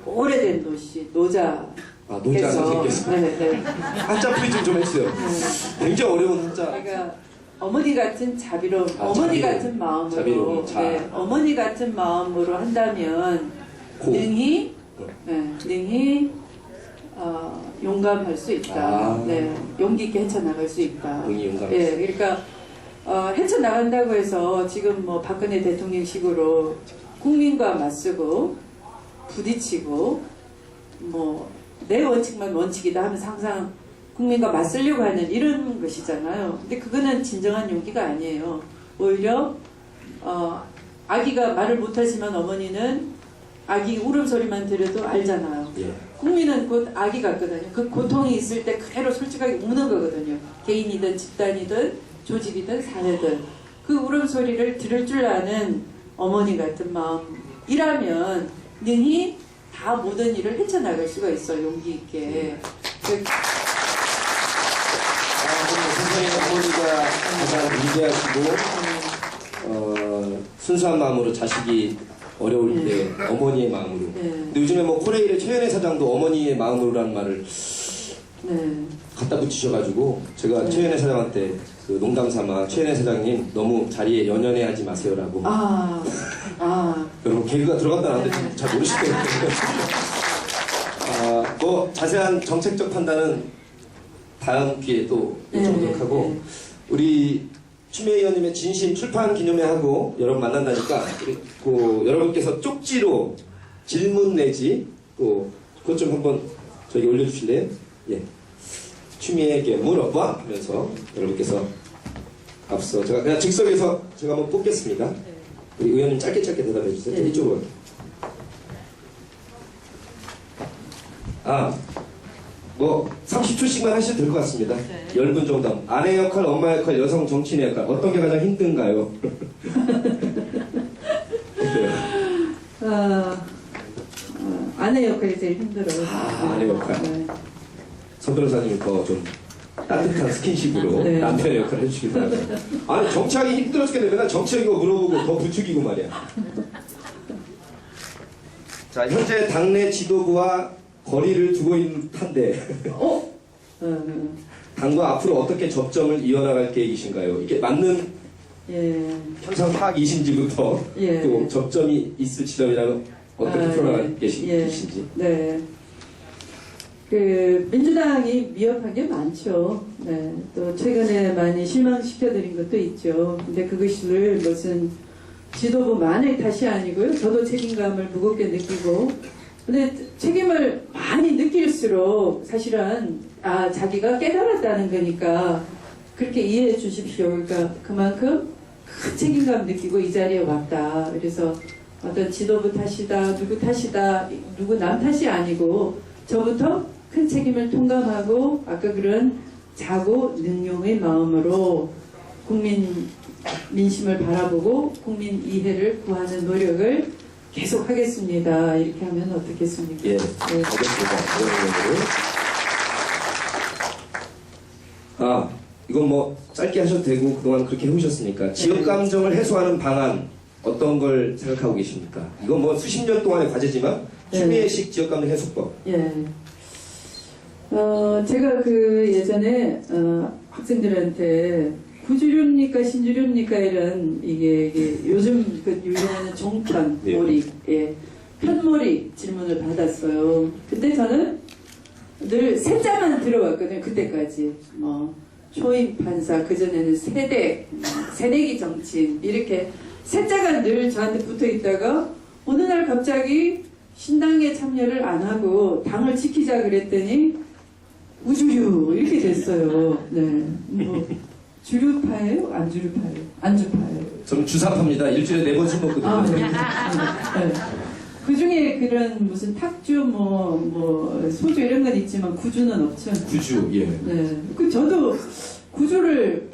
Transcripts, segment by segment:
오래된 도시 노자. 아, 노자 선생님께서. 네. 한자 프리즘 좀 해주세요. 굉장히 어려운 한자. 그러니까 어머니 같은 자비로움, 어머니 자비로움. 같은 마음으로, 자비로움, 자. 어머니 같은 마음으로 한다면 능히 용감할 수 있다. 용기 있게 헤쳐나갈 수 있다. 능히 용감. 그러니까 헤쳐나간다고 해서 지금 뭐 박근혜 대통령식으로 국민과 맞서고 부딪히고 뭐 내 원칙만 원칙이다 하면서 항상 국민과 맞서려고 하는 이런 것이잖아요. 근데 그거는 진정한 용기가 아니에요. 오히려 아기가 말을 못하지만 어머니는 아기 울음소리만 들어도 알잖아요. 국민은 곧 아기 같거든요. 그 고통이 있을 때 그대로 솔직하게 우는 거거든요. 개인이든 집단이든 조직이든 사회든 그 울음소리를 들을 줄 아는 어머니 같은 마음이라면 능히 다 모든 일을 헤쳐나갈 수가 있어요. 용기 있게. 선생님 어머니가 가장 위대하시고 순수한 마음으로 자식이 어려울 때 어머니의 마음으로. 근데 요즘에 뭐 코레일의 최연애 사장도 어머니의 마음으로라는 말을 갖다 붙이셔가지고 제가 최연애 사장한테 그 농담 삼아 최연애 사장님 너무 자리에 연연해하지 마세요라고. 여러분 개그가 들어갔다 나왔는데 잘 모르시겠네요. 뭐 자세한 정책적 판단은 다음 기회에 또 여쭤보도록 하고 우리 추미애 의원님의 진심 출판 기념회 하고 여러분 만난다니까 그리고 여러분께서 쪽지로 질문 내지 또 그것 좀 한번 저기 올려주실래요? 추미애에게 물어봐 하면서 여러분께서 앞서 제가 그냥 즉석에서 제가 한번 뽑겠습니다. 우리 의원님 짧게 대답해 주세요. 이쪽으로. 뭐 30초씩만 하셔도 될 것 같습니다. 10분 정도. 아내 역할, 엄마 역할, 여성 정치인의 역할 어떤 게 가장 힘든가요? 아내 역할이 제일 힘들어요. 아내 역할. 선 변호사님이 더 좀 따뜻한 스킨십으로 남편의 역할을 해주시길 바랍니다. 아니 정치하기 힘들어 죽겠네. 맨날 정치적인 거 물어보고 더 부추기고 말이야. 자, 현재 당내 지도부와 거리를 두고 있는 듯한데 당과 앞으로 어떻게 접점을 이어나갈 계획이신가요? 이게 맞는 현상 파악이신지부터 또 접점이 있을 지점이라면 어떻게 풀어나갈 계신지. 그 민주당이 미흡한 게 많죠. 또 최근에 많이 실망시켜드린 것도 있죠. 근데 그것을 무슨 지도부만의 탓이 아니고요. 저도 책임감을 무겁게 느끼고 근데 책임을 많이 느낄수록 사실은 자기가 깨달았다는 거니까 그렇게 이해해 주십시오. 그러니까 그만큼 큰 책임감 느끼고 이 자리에 왔다. 그래서 어떤 지도부 탓이다, 누구 탓이다, 누구 남 탓이 아니고 저부터 큰 책임을 통감하고 아까 그런 자고 능용의 마음으로 국민 민심을 바라보고 국민 이해를 구하는 노력을 계속 하겠습니다. 이렇게 하면 어떻겠습니까? 알겠습니다. 이건 뭐 짧게 하셔도 되고 그동안 그렇게 해오셨으니까 지역 감정을 해소하는 방안 어떤 걸 생각하고 계십니까? 이건 뭐 수십 년 동안의 과제지만 추미애식 지역 감정 해소법. 제가 그 예전에 학생들한테 구주류입니까 신주류입니까 이런 이게 요즘 그 유행하는 종편 몰입 편몰입 질문을 받았어요. 근데 저는 늘 세자만 들어왔거든요. 그때까지 뭐 초임 판사 그전에는 새내기 정치인 이렇게 세자가 늘 저한테 붙어 있다가 어느 날 갑자기 신당에 참여를 안 하고 당을 지키자 그랬더니 우주류 이렇게 됐어요. 뭐 주류파예요? 안주류파예요? 안주파예요? 저는 주사파입니다. 일주일에 4번씩 먹거든요. 그 중에 그런 무슨 탁주, 뭐 소주 이런 건 있지만 구주는 없죠. 구주, 그 저도 구주를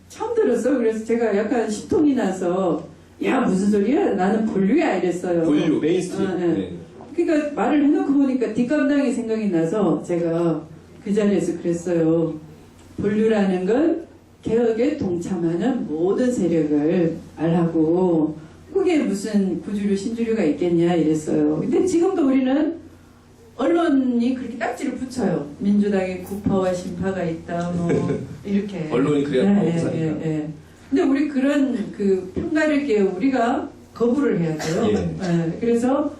처음 들었어. 그래서 제가 약간 시통이 나서 야 무슨 소리야? 나는 본류야 이랬어요. 본류, 메인스트림. 그러니까 말을 해놓고 보니까 뒷감당이 생각이 나서 제가 그 자리에서 그랬어요. 본류라는 건 개혁에 동참하는 모든 세력을 말하고 그게 무슨 구주류 신주류가 있겠냐 이랬어요. 근데 지금도 우리는 언론이 그렇게 딱지를 붙여요. 민주당에 구파와 신파가 있다 뭐 이렇게 언론이 그래야 먹고 사니까. 근데 우리 그런 그 평가를 게 우리가 거부를 해야 돼요. 그래서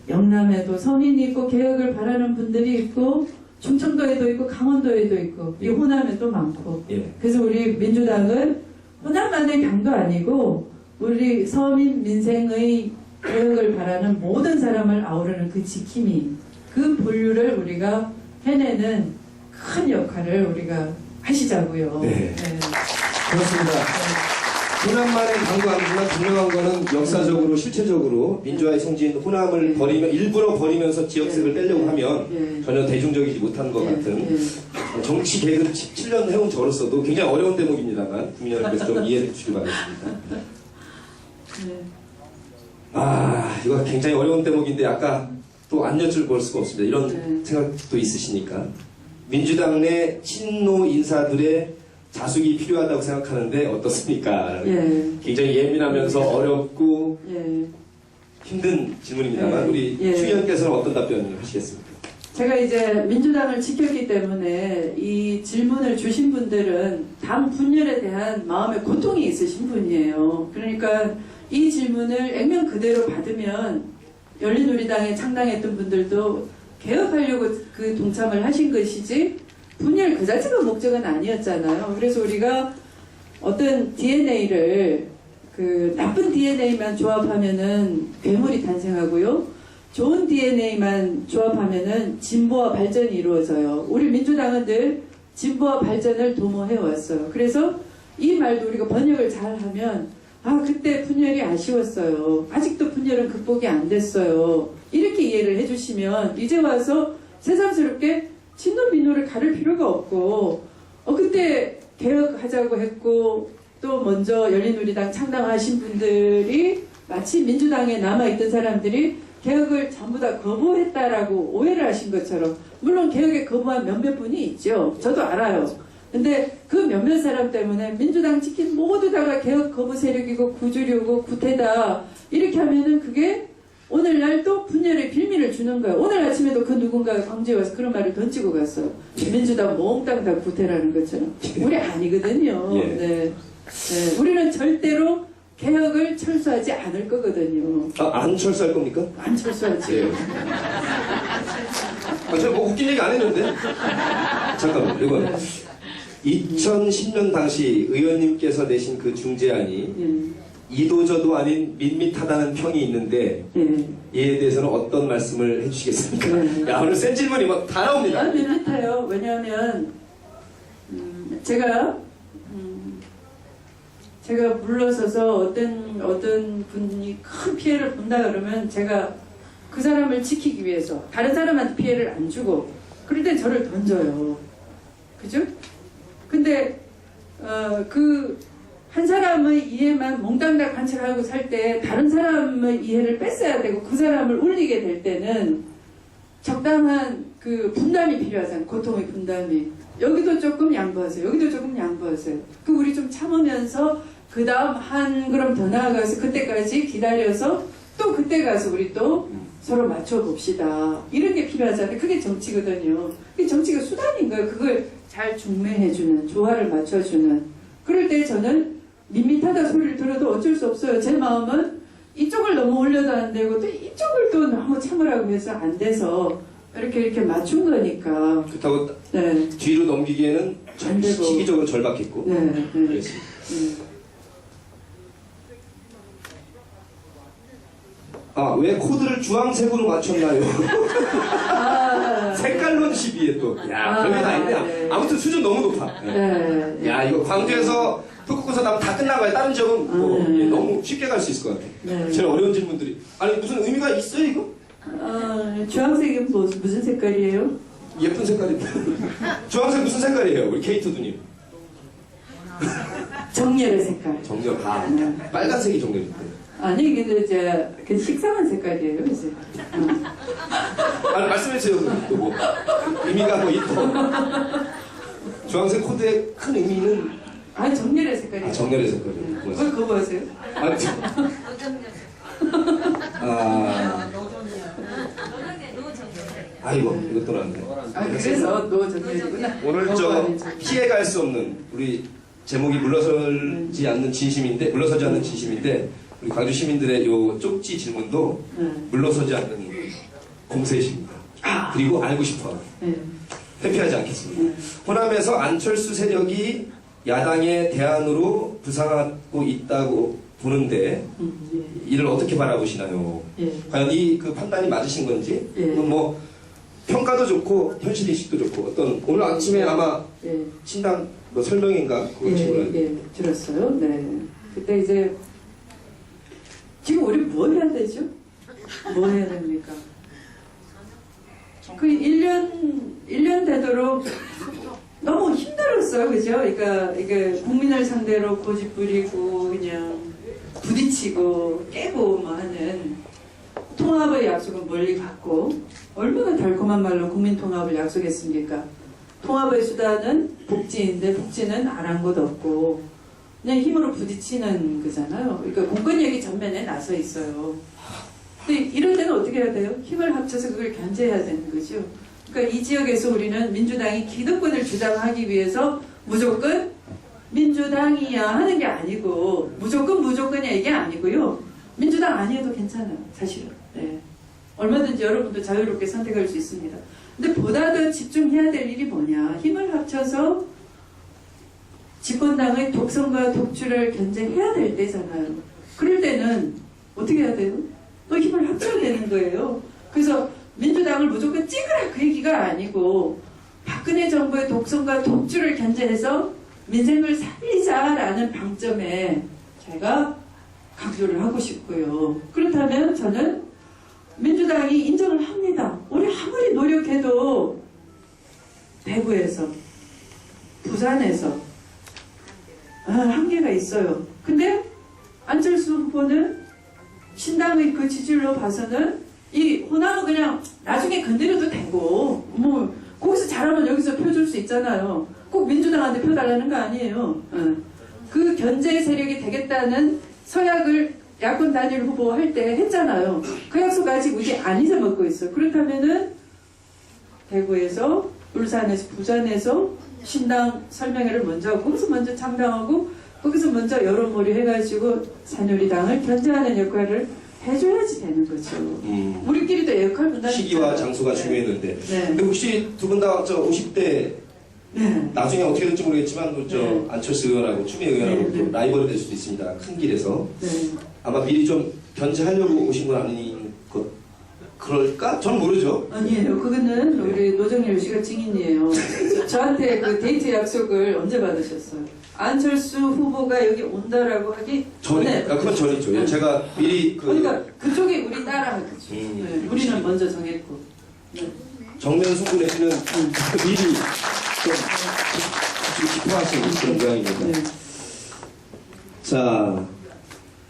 영남에도 선인이 있고 개혁을 바라는 분들이 있고 충청도에도 있고 강원도에도 있고 이 호남에도 많고 그래서 우리 민주당은 호남만의 당도 아니고 우리 서민 민생의 개혁을 바라는 모든 사람을 아우르는 그 지킴이 그 본류를 우리가 해내는 큰 역할을 우리가 하시자고요. 그렇습니다. 호남만의 당도 아니지만 분명한 거는 역사적으로 실체적으로 민주화의 성지인 호남을 일부러 버리면서 지역색을 떼려고 하면 전혀 대중적이지 못한 것 같은 정치 개혁을 17년 해온 저로서도 굉장히 어려운 대목입니다만 국민 여러분께서 좀 이해해 주시기 바라겠습니다. 이거 굉장히 어려운 대목인데 아까 또 안 여쭤볼 수가 없습니다. 이런 생각도 있으시니까 민주당 내 친노 인사들의 자숙이 필요하다고 생각하는데 어떻습니까? 굉장히 예민하면서 어렵고 힘든 질문입니다만 우리 추 의원께서는 어떤 답변을 하시겠습니까? 제가 이제 민주당을 지켰기 때문에 이 질문을 주신 분들은 당 분열에 대한 마음의 고통이 있으신 분이에요. 그러니까 이 질문을 액면 그대로 받으면 열린우리당에 창당했던 분들도 개혁하려고 그 동참을 하신 것이지 분열 그 자체가 목적은 아니었잖아요. 그래서 우리가 어떤 DNA를 그 나쁜 DNA만 조합하면은 괴물이 탄생하고요. 좋은 DNA만 조합하면은 진보와 발전이 이루어져요. 우리 민주당은 늘 진보와 발전을 도모해 왔어요. 그래서 이 말도 우리가 번역을 잘하면 그때 분열이 아쉬웠어요. 아직도 분열은 극복이 안 됐어요. 이렇게 이해를 해주시면 이제 와서 새삼스럽게 친노 민노를 가릴 필요가 없고 그때 개혁하자고 했고 또 먼저 열린우리당 창당하신 분들이 마치 민주당에 남아있던 사람들이 개혁을 전부 다 거부했다라고 오해를 하신 것처럼 물론 개혁에 거부한 몇몇 분이 있죠. 저도 알아요. 근데 그 몇몇 사람 때문에 민주당 지킨 모두 다가 개혁 거부 세력이고 구주류고 구태다 이렇게 하면은 그게 오늘날 또 분열의 빌미를 주는 거예요. 오늘 아침에도 그 누군가가 광주에 와서 그런 말을 던지고 갔어요. 민주당 몽땅 다 구태라는 것처럼. 우리 아니거든요. 우리는 절대로 개혁을 철수하지 않을 거거든요. 안 철수할 겁니까? 안 철수하지. 제가 뭐 웃긴 얘기 안 했는데. 잠깐만, 이거 2010년 당시 의원님께서 내신 그 중재안이 이도저도 아닌 밋밋하다는 평이 있는데 이에 대해서는 어떤 말씀을 해주시겠습니까? 야, 오늘 센 질문이 막 다 나옵니다. 밋밋해요. 왜냐하면 제가 물러서서 어떤 분이 큰 피해를 본다 그러면 제가 그 사람을 지키기 위해서 다른 사람한테 피해를 안 주고 그럴 땐 저를 던져요. 그죠? 근데 그 한 사람의 이해만 몽땅 다 관찰하고 살 때 다른 사람의 이해를 뺐어야 되고 그 사람을 울리게 될 때는 적당한 그 분담이 필요하잖아요. 고통의 분담이. 여기도 조금 양보하세요. 여기도 조금 양보하세요. 그 우리 좀 참으면서 그 다음 한 걸음 더 나아가서 그때까지 기다려서 또 그때 가서 우리 또 서로 맞춰봅시다. 이런 게 필요하잖아요. 그게 정치거든요. 그게 정치가 수단인 거예요. 그걸 잘 중매해주는, 조화를 맞춰주는. 그럴 때 저는 밋밋하다 소리를 들어도 어쩔 수 없어요. 제 마음은 이쪽을 너무 올려도 안 되고 또 이쪽을 또 너무 참으라고 해서 안 돼서 이렇게 맞춘 거니까. 그렇다고 뒤로 넘기기에는 시기적으로 절박했고. 그렇습니다. 왜 코드를 주황색으로 맞췄나요? 색깔론 시비에 또. 야, 별게 다 있네. 아무튼 수준 너무 높아. 야, 이거 광주에서 북극고사 나면 다 끝난 거야. 다른 지역은 너무 쉽게 갈 수 있을 것 같아. 제일 어려운 질문들이. 아니, 무슨 의미가 있어요, 이거? 주황색이 무슨 색깔이에요? 예쁜 색깔인데. 주황색 무슨 색깔이에요, 우리 케이토드님? 정열의 색깔. 정열. 빨간색이 정열인데. 아니, 근데 이제 그 식상한 색깔이에요, 이제. 아니, 말씀해주세요. 또 뭐 의미가 뭐 있고. 주황색 코드의 큰 의미는 정열의 색깔이에요. 정열의 색깔이요. 왜 그거 하세요? 아이고 이것도 나왔네. 아, 그래서 또 정리해주구나. 오늘 피해갈 수 없는 우리 제목이 물러서지 않는 진심인데 우리 광주 시민들의 요 쪽지 질문도 물러서지 않는 공세십니다. 그리고 알고 싶어. 회피하지 않겠습니다. 호남에서 안철수 세력이 야당의 대안으로 부상하고 있다고 보는데 이를 어떻게 바라보시나요? 과연 이 그 판단이 맞으신 건지 뭐 평가도 좋고 현실 인식도 좋고 어떤 오늘 아침에 아마 신당 뭐 설명인가 그걸 들었어요. 네. 그때 이제 지금 우리 뭐 해야 되죠? 뭐 해야 됩니까? 그 1년 되도록 너무 힘들었어요. 그죠? 그러니까 이게 국민을 상대로 고집 부리고 그냥 부딪히고 깨고 뭐 하는 통합의 약속은 멀리 갔고 얼마나 달콤한 말로 국민 통합을 약속했습니까? 통합의 수단은 복지인데 복지는 안 한 것도 없고 그냥 힘으로 부딪히는 거잖아요. 그러니까 공권력이 전면에 나서 있어요. 근데 이럴 때는 어떻게 해야 돼요? 힘을 합쳐서 그걸 견제해야 되는 거죠. 그러니까 이 지역에서 우리는 민주당이 기득권을 주장하기 위해서 무조건 민주당이야 하는 게 아니고 무조건이야 이게 아니고요. 민주당 아니어도 괜찮아요. 사실은. 네. 얼마든지 여러분도 자유롭게 선택할 수 있습니다. 근데 보다 더 집중해야 될 일이 뭐냐. 힘을 합쳐서 집권당의 독선과 독주를 견제해야 될 때잖아요. 그럴 때는 어떻게 해야 돼요? 또 힘을 합쳐야 되는 거예요. 그래서 민주당을 무조건 찍으라 그 얘기가 아니고 박근혜 정부의 독선과 독주를 견제해서 민생을 살리자라는 방점에 제가 강조를 하고 싶고요. 그렇다면 저는 민주당이 인정을 합니다. 우리 아무리 노력해도 대구에서 부산에서 한계가 있어요. 근데 안철수 후보는 신당의 그 지지율로 봐서는 이 호남은 그냥 나중에 건드려도 되고 뭐 거기서 잘하면 여기서 표 줄 수 있잖아요. 꼭 민주당한테 표 달라는 거 아니에요. 그 견제 세력이 되겠다는 서약을 야권 단일 후보 할 때 했잖아요. 그 약속 아직 우리 안 잊어먹고 있어요. 그렇다면은 대구에서 울산에서 부산에서 신당 설명회를 먼저 하고 거기서 먼저 창당하고 거기서 먼저 여론몰이 해가지고 새누리당을 견제하는 역할을 해줘야지 되는 거죠. 우리끼리도 역할 분담 시기와 장소가 중요했는데 네. 근데 혹시 두 분 다 저 50대 나중에 어떻게 될지 모르겠지만 안철수 의원하고 추미애 의원하고 또 라이벌이 될 수도 있습니다. 큰 길에서 아마 미리 좀 견제하려고 오신 건 아닌 것 그럴까? 전 모르죠. 아니에요. 그거는 우리 노정열 씨가 증인이에요. 저한테 그 데이트 약속을 언제 받으셨어요? 안철수 후보가 여기 온다라고 하기 전에. 그건 전이죠. 제가 미리 그러니까 그쪽이 우리 따라하겠죠. 네, 우리는 먼저 정했고. 네. 정면 승부 내지는 미리 좀 기뻐하시는 그런 모양입니다. 네. 자,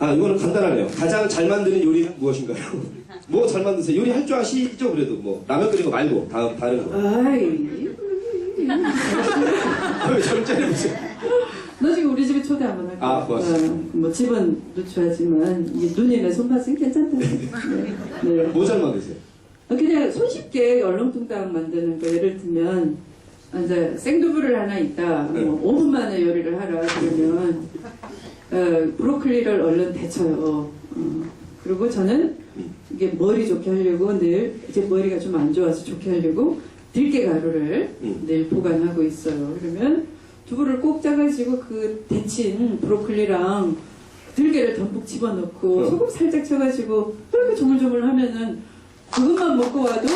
이거는 간단하네요. 가장 잘 만드는 요리는 무엇인가요? 뭐 잘 만드세요? 요리 할 줄 아시죠? 그래도 뭐 라면 끓이는 거 말고 다른 거. 왜 저를 째려보세요? 너 지금 우리 집에 초대 한번 할게. 고맙습니다. 뭐 집은 누추하지만 이게 눈이나 손맛은 괜찮다. 네. 뭐 잘 만드세요? 그냥 손쉽게 얼렁뚱땅 만드는 거 예를 들면 이제 생두부를 하나 있다. 뭐 5분 만에 요리를 하라 그러면 브로콜리를 얼른 데쳐요. 그리고 저는 이게 머리 좋게 하려고 늘 이제 머리가 좀 안 좋아서 좋게 하려고 들깨 가루를 늘 보관하고 있어요. 그러면 두부를 꼭 짜가지고 그 데친 브로콜리랑 들깨를 듬뿍 집어넣고 소금 살짝 쳐가지고 그렇게 조물조물 하면은 그것만 먹고 와도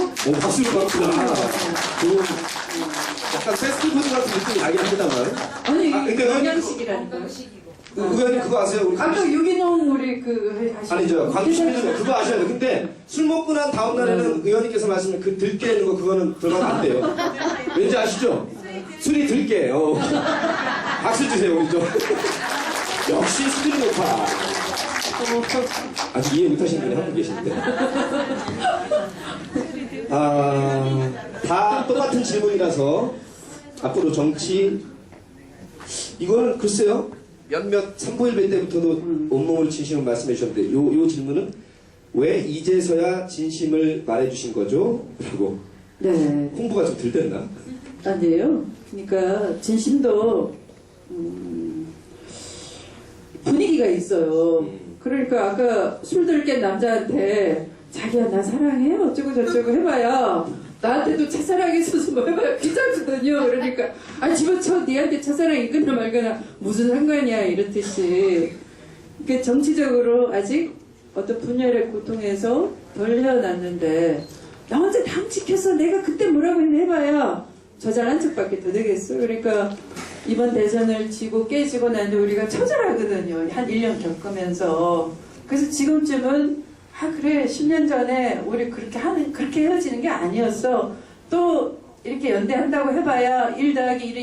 박수를 받구나. 약간 패스트푸드 같은 느낌이 나긴 합니다만. 아니 그러니까 영양식이라니까. 의원님 그거 아세요? 우리 아까 유기농 우리 아니죠. 광주 시민은 그거 아셔야 돼요. 근데 술 먹고 난 다음 날에는 의원님께서 말씀하신 그 들깨 있는 거 그거는 들어가면 안 돼요. 왠지 아시죠? 술이 들깨예요. 박수 주세요, 우리 좀. 역시 수준이 높아. 아직 이해 못하시는 분이 한 분 계신데. 다 똑같은 질문이라서 앞으로 정치 이거는 글쎄요. 몇몇 삼보일배 때부터도 온몸으로 진심을 말씀해 주셨는데 요 질문은 왜 이제서야 진심을 말해주신 거죠? 라고 네. 홍보가 좀 덜 됐나? 아니에요. 그러니까 진심도 분위기가 있어요. 그러니까 아까 술 들깬 남자한테 자기야 나 사랑해 어쩌고 저쩌고 해봐야 나한테도 첫사랑이 있어서 뭐 해봐야 귀찮거든요. 그러니까 아 집어쳐 니한테 첫사랑이 있거나 말거나 무슨 상관이야 이렇듯이. 그러니까 정치적으로 아직 어떤 분열의 고통에서 덜 헤어났는데 나 혼자 당직해서 내가 그때 뭐라고 했나 해봐야 저잘한 척밖에 더 되겠어. 그러니까 이번 대선을 지고 깨지고 난 뒤 우리가 처절하거든요. 한 1년 겪으면서. 그래서 지금쯤은 아 그래 10년 전에 우리 그렇게 헤어지는 게 아니었어. 또 이렇게 연대한다고 해봐야 1 더하기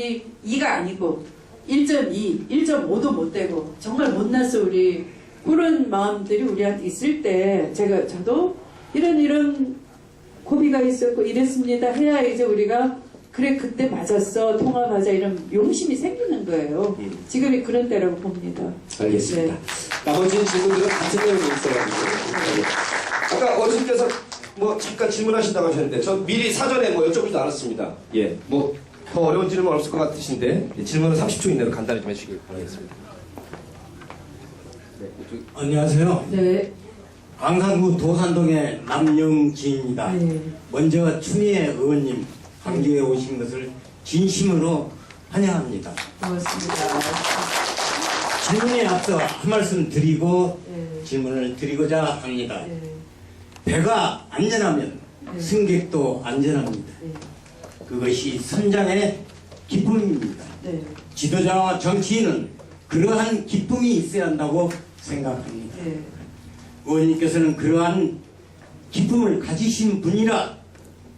1이 2가 아니고 1.2, 1.5도 못 되고 정말 못났어 우리. 그런 마음들이 우리한테 있을 때 저도 이런 고비가 있었고 이랬습니다 해야 이제 우리가 그래 그때 맞았어 통합하자 이런 용심이 생기는 거예요. 지금이 그런 때라고 봅니다. 알겠습니다. 네. 나머지 질문들은 같은 내용이 있어가지고 아까 어르신께서 뭐 잠깐 질문하신다고 하셨는데 저 미리 사전에 뭐 여쭤보지도 않았습니다. 예, 뭐 더 어려운 질문 없을 것 같으신데 질문은 30초 이내로 간단히 좀 해주시길 바라겠습니다. 안녕하세요. 네. 광산구 도산동의 남영진입니다. 네. 먼저 추미애 의원님 광주에 오신 것을 진심으로 환영합니다. 고맙습니다. 질문에 앞서 한 말씀 드리고 네. 질문을 드리고자 합니다. 네. 배가 안전하면 네. 승객도 안전합니다. 네. 그것이 선장의 기쁨입니다. 네. 지도자와 정치인은 그러한 기쁨이 있어야 한다고 생각합니다. 네. 의원님께서는 그러한 기쁨을 가지신 분이라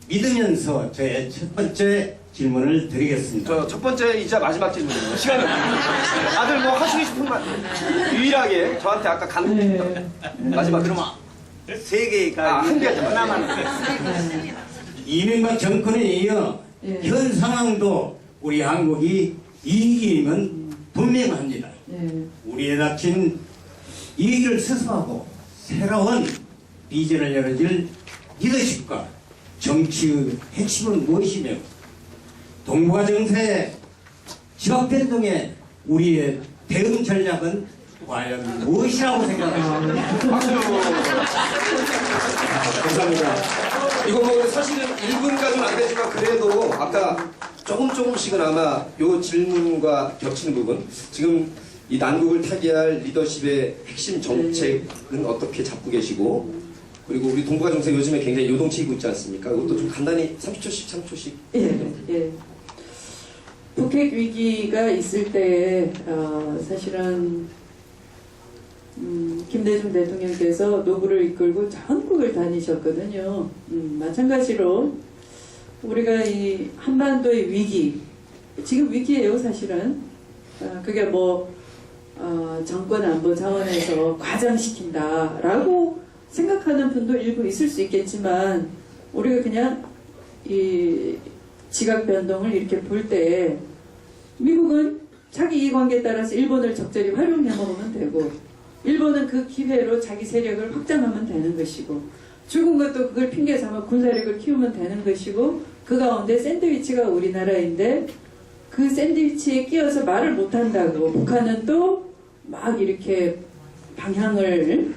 믿으면서 저의 첫 번째 질문을 드리겠습니다. 저 첫 번째이자 마지막 질문입니다. 시간은 다들 뭐 하시고 싶은 말 유일하게 저한테 아까 간 네. 마지막 그러면 세 개가 한 개죠. 하나만 이명박 정권에 이어 네. 현 상황도 우리 한국이 이기임은 분명합니다. 네. 우리에 닥친 이기를 스스로하고 새로운 비전을 열어줄 리더십과 정치의 핵심은 무엇이며 동북아 정세의 지역변동에 우리의 대응 전략은 과연 무엇이라고 생각하십니까? 박수. 감사합니다. 이거 뭐 사실은 1분까지는 안 되지만 그래도 아까 조금씩은 아마 요 질문과 겹치는 부분 지금 이 난국을 타개할 리더십의 핵심 정책은 어떻게 잡고 계시고 그리고 우리 동북아 정세 요즘에 굉장히 요동치고 있지 않습니까? 이것도 좀 간단히 30초씩 3초씩 예, 예. 북핵 위기가 있을 때 사실은 김대중 대통령께서 노구를 이끌고 전국을 다니셨거든요. 마찬가지로 우리가 이 한반도의 위기, 지금 위기예요 사실은. 그게 뭐 정권 안보 차원에서 과장시킨다라고 생각하는 분도 일부 있을 수 있겠지만 우리가 그냥 이 지각 변동을 이렇게 볼 때 미국은 자기 이해관계에 따라서 일본을 적절히 활용해 먹으면 되고 일본은 그 기회로 자기 세력을 확장하면 되는 것이고 중국은 또 그걸 핑계 삼아 군사력을 키우면 되는 것이고 그 가운데 샌드위치가 우리나라인데 그 샌드위치에 끼어서 말을 못한다고 북한은 또 막 이렇게 방향을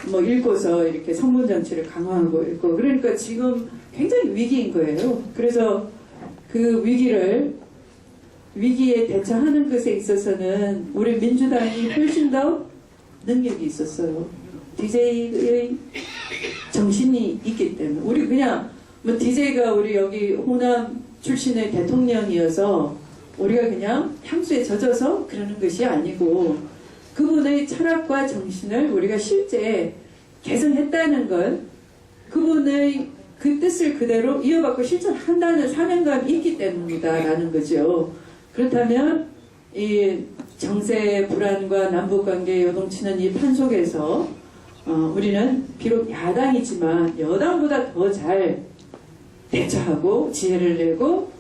뭐 읽고서 이렇게 성분 정치를 강화하고 있고 그러니까 지금 굉장히 위기인 거예요. 그래서 그 위기에 대처하는 것에 있어서는 우리 민주당이 훨씬 더 능력이 있었어요. DJ의 정신이 있기 때문에 우리 그냥 뭐 DJ가 우리 여기 호남 출신의 대통령이어서 우리가 그냥 향수에 젖어서 그러는 것이 아니고 그분의 철학과 정신을 우리가 실제 개선했다는 건 그분의 그 뜻을 그대로 이어받고 실천한다는 사명감이 있기 때문이다라는 거죠. 그렇다면 이 정세 불안과 남북관계 요동치는 이 판 속에서 우리는 비록 야당이지만 여당보다 더 잘 대처하고 지혜를 내고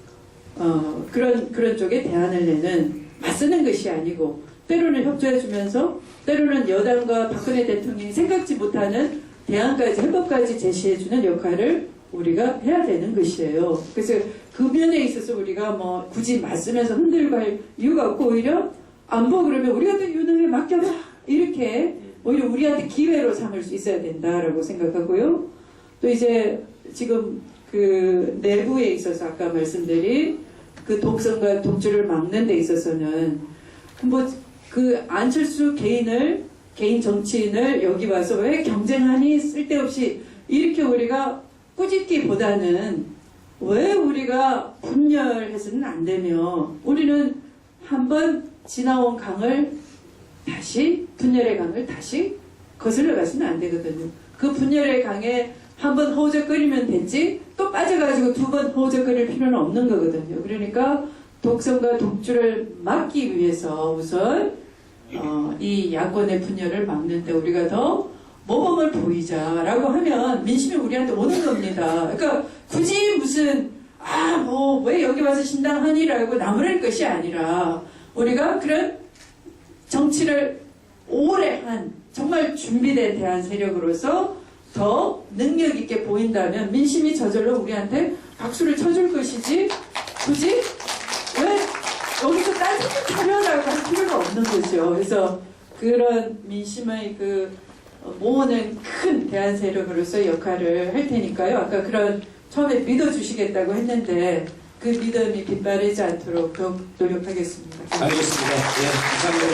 그런 쪽에 대안을 내는 맞서는 것이 아니고 때로는 협조해주면서 때로는 여당과 박근혜 대통령이 생각지 못하는 대안까지 해법까지 제시해주는 역할을 우리가 해야 되는 것이에요. 그래서 그 면에 있어서 우리가 뭐 굳이 맞으면서 흔들고 할 이유가 없고 오히려 안 보고 그러면 우리가 또 유능에 맡겨봐 이렇게 오히려 우리한테 기회로 삼을 수 있어야 된다라고 생각하고요. 또 이제 지금 그 내부에 있어서 아까 말씀드린 그 독선과 독주를 막는 데 있어서는 뭐 그 안철수 개인 정치인을 여기 와서 왜 경쟁하니 쓸데없이 이렇게 우리가 꾸짖기보다는 왜 우리가 분열해서는 안 되며 우리는 한번 지나온 강을 다시 분열의 강을 다시 거슬러 가서는 안 되거든요. 그 분열의 강에 한번 허우적거리면 됐지 또 빠져가지고 두 번 허우적거릴 필요는 없는 거거든요. 그러니까 독선과 독주를 막기 위해서 우선 이 야권의 분열을 막는데 우리가 더 모범을 보이자라고 하면 민심이 우리한테 오는 겁니다. 그러니까 굳이 무슨 뭐 왜 여기 와서 신당하니라고 나무랄 것이 아니라 우리가 그런 정치를 오래 한 정말 준비된 대한 세력으로서 더 능력 있게 보인다면 민심이 저절로 우리한테 박수를 쳐줄 것이지 굳이 왜 여기서 딴짓을 차려라고 할 필요가 없는 거죠. 그래서 그런 민심의 그 모으는 큰 대한 세력으로서 역할을 할 테니까요. 아까 그런 처음에 믿어주시겠다고 했는데 그 믿음이 빗바르지 않도록 더욱 노력하겠습니다. 알겠습니다. 예, 이상으로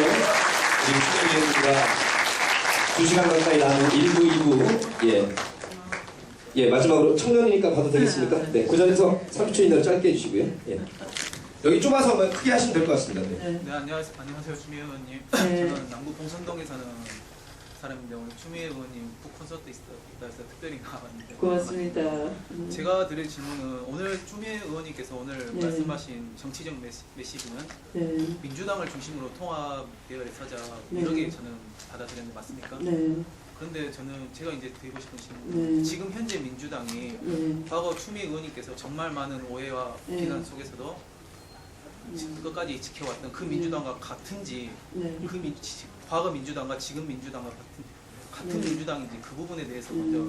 우리 추천위원님과 2시간 가까이 나눈 1부, 2부 예, 마지막으로 청년이니까 봐도 되겠습니까? 네, 그 자리에서 30초 이내로 짧게 해주시고요. 예. 여기 좁아서 한번 크게 하시면 될 것 같습니다. 네. 네, 안녕하세요 추미애 의원님. 네. 저는 남구 봉선동에 사는 사람인데 오늘 추미애 의원님 북 콘서트 있다 해서 특별히 나왔는데 고맙습니다. 제가 드릴 질문은 오늘 추미애 의원님께서 오늘 네. 말씀하신 정치적 메시지는 네. 민주당을 중심으로 통합 대열에 서자 네. 이렇게 저는 받아들였는데 맞습니까? 네. 그런데 저는 제가 이제 드리고 싶은 질문은 네. 지금 현재 민주당이 네. 과거 추미애 의원님께서 정말 많은 오해와 네. 비난 속에서도 끝까지 지켜왔던 그 민주당과 같은지 네. 과거 민주당과 지금 민주당과 같은 네. 민주당인지 그 부분에 대해서 먼저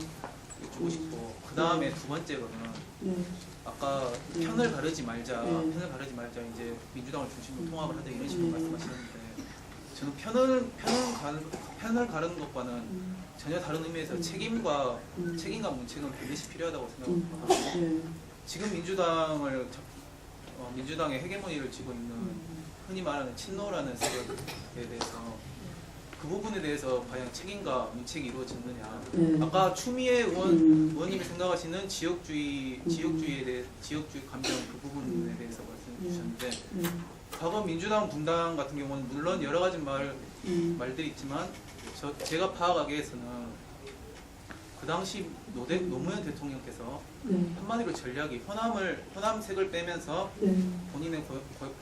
여쭈고 싶고 그 다음에 두 번째로는 네. 아까 편을 가르지 말자 네. 편을 가르지 말자 이제 민주당을 중심으로 통합을 하자 이런 식으로 말씀하시는데 저는 편을 가르는 것과는 전혀 다른 의미에서 책임과 문책은 반드시 필요하다고 생각합니다. 네. 지금 민주당의 헤게모니를 쥐고 있는 흔히 말하는 친노라는 세력에 대해서 그 부분에 대해서 과연 책임과 문책이 이루어졌느냐. 네. 아까 추미애 의원님이 생각하시는 지역주의 감정 그 부분에 대해서 말씀해 주셨는데 과거 민주당 분당 같은 경우는 물론 여러 가지 말들이 있지만 제가 파악하기에서는 그 당시 노무현 대통령께서 한마디로 전략이 호남색을 빼면서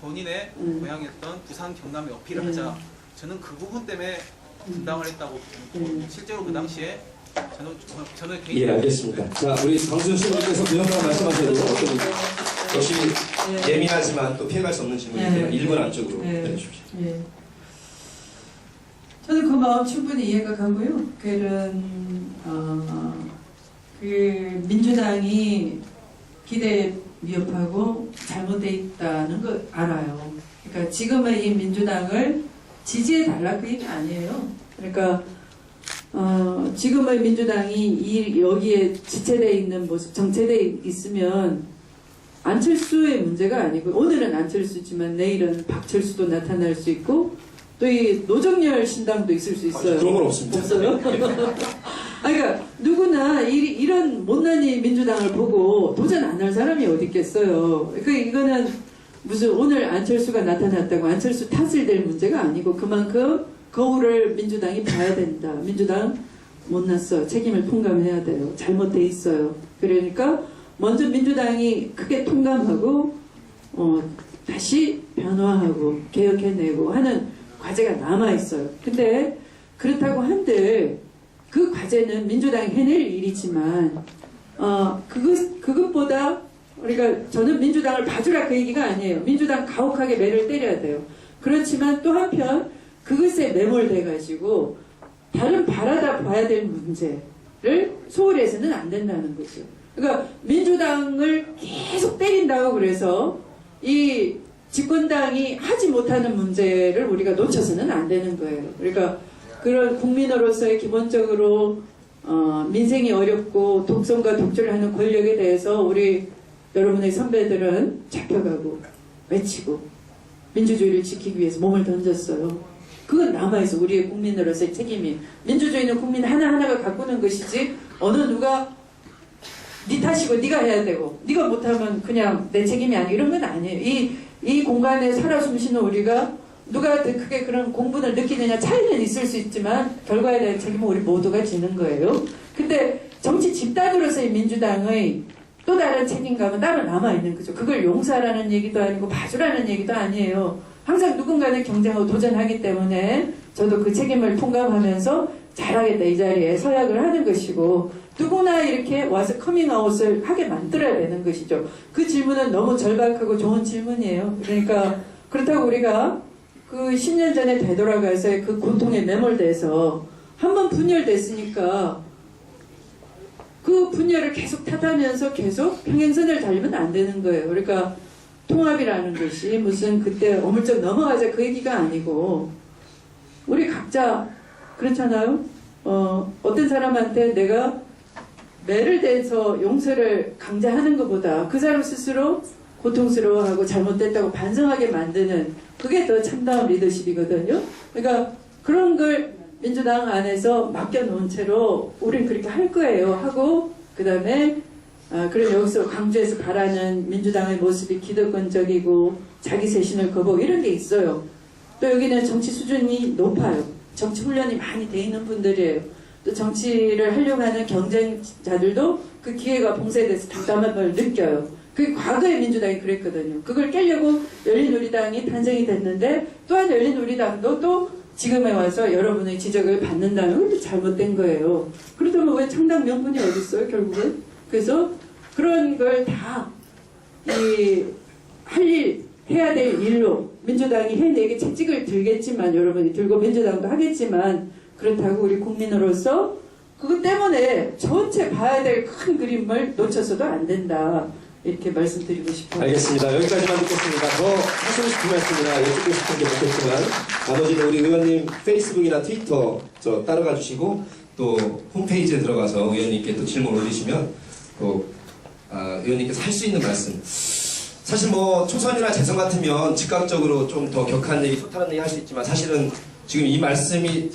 본인의 고향이었던 부산 경남에 어필을 하자. 저는 그 부분 때문에 분당을 했다고 보고 실제로 그 당시에 저는 예, 개인적으로 알겠습니다. 자, 우리 강수현 씨님께서 그 영상 말씀하셔도 어떤 역시 예민하지만 또 피해갈 수 없는 질문인데요. 1분 안쪽으로 해주십시오. 예. 저는 그 마음 충분히 이해가 가고요. 그 민주당이 기대에 미흡하고 잘못되어 있다는 거 알아요. 그러니까 지금의 이 민주당을 지지해달라 그 얘기 아니에요. 그러니까 지금의 민주당이 여기에 지체되어 있는 모습, 정체되어 있으면 안철수의 문제가 아니고 오늘은 안철수지만 내일은 박철수도 나타날 수 있고 또 이 노정열 신당도 있을 수 있어요. 그런 건 없습니다. 없어요? 그러니까 누구나 이런 못난 이 민주당을 보고 도전 안 할 사람이 어디 있겠어요. 이거는 무슨 오늘 안철수가 나타났다고 안철수 탓을 댈 문제가 아니고 그만큼 거울을 민주당이 봐야 된다. 민주당 못났어. 책임을 통감해야 돼요. 잘못돼 있어요. 그러니까 먼저 민주당이 크게 통감하고 다시 변화하고 개혁해내고 하는 과제가 남아있어요. 근데 그렇다고 한들 그 과제는 민주당이 해낼 일이지만 그것보다 우리가 저는 민주당을 봐주라 그 얘기가 아니에요. 민주당 가혹하게 매를 때려야 돼요. 그렇지만 또 한편 그것에 매몰돼가지고 다른 바라다 봐야 될 문제를 소홀해서는 안 된다는 거죠. 그러니까 민주당을 계속 때린다고 그래서 이 집권당이 하지 못하는 문제를 우리가 놓쳐서는 안 되는 거예요. 그러니까 그런 국민으로서의 기본적으로 민생이 어렵고 독선과 독주를 하는 권력에 대해서 우리 여러분의 선배들은 잡혀가고 외치고 민주주의를 지키기 위해서 몸을 던졌어요. 그건 남아있어. 우리의 국민으로서의 책임이. 민주주의는 국민 하나하나가 가꾸는 것이지 어느 누가 네 탓이고 네가 해야 되고 네가 못하면 그냥 내 책임이 아니고 이런 건 아니에요. 이 공간에 살아 숨쉬는 우리가 누가 더 크게 그런 공분을 느끼느냐 차이는 있을 수 있지만 결과에 대한 책임은 우리 모두가 지는 거예요. 근데 정치 집단으로서의 민주당의 또 다른 책임감은 따로 남아있는 거죠. 그걸 용서하라는 얘기도 아니고 봐주라는 얘기도 아니에요. 항상 누군가는 경쟁하고 도전하기 때문에 저도 그 책임을 통감하면서 잘하겠다 이 자리에 서약을 하는 것이고 누구나 이렇게 와서 커밍아웃을 하게 만들어야 되는 것이죠. 그 질문은 너무 절박하고 좋은 질문이에요. 그러니까 그렇다고 우리가 그 10년 전에 되돌아가서 그 고통에 매몰돼서 한번 분열됐으니까 그 분열을 계속 탓하면서 계속 평행선을 달리면 안 되는 거예요. 그러니까 통합이라는 것이 무슨 그때 어물쩍 넘어가자 그 얘기가 아니고 우리 각자 그렇잖아요. 어떤 사람한테 내가 매를 대서 용서를 강제하는 것보다 그 사람 스스로 고통스러워하고 잘못됐다고 반성하게 만드는 그게 더 참다운 리더십이거든요. 그러니까 그런 걸 민주당 안에서 맡겨놓은 채로 우린 그렇게 할 거예요 하고 그 다음에 그럼 여기서 강조해서 바라는 민주당의 모습이 기득권적이고 자기 쇄신을 거부하고 이런 게 있어요. 또 여기는 정치 수준이 높아요. 정치 훈련이 많이 돼 있는 분들이에요. 또 정치를 하려고 하는 경쟁자들도 그 기회가 봉쇄돼서 답답한 걸 느껴요. 그 과거의 민주당이 그랬거든요. 그걸 깨려고 열린우리당이 탄생이 됐는데 또한 열린우리당도 또 지금에 와서 여러분의 지적을 받는다면 그것도 잘못된 거예요. 그렇다면 왜 창당 명분이 어디 있어요 결국은? 그래서 그런 걸 다 할 일 해야 될 일로 민주당이 해내게 채찍을 들겠지만 여러분이 들고 민주당도 하겠지만 그렇다고 우리 국민으로서 그것 때문에 전체 봐야 될 큰 그림을 놓쳐서도 안 된다. 이렇게 말씀드리고 싶어요. 알겠습니다. 여기까지만 듣겠습니다. 더 하시고 싶은 말씀이나 여쭙고 싶은 게 많겠지만 나머지는 우리 의원님 페이스북이나 트위터 따라가 주시고 또 홈페이지에 들어가서 의원님께 또 질문 올리시면 또 의원님께서 할 수 있는 말씀 사실 뭐 초선이나 재선 같으면 즉각적으로 좀 더 격한 얘기, 소탈한 얘기 할 수 있지만 사실은 지금 이 말씀이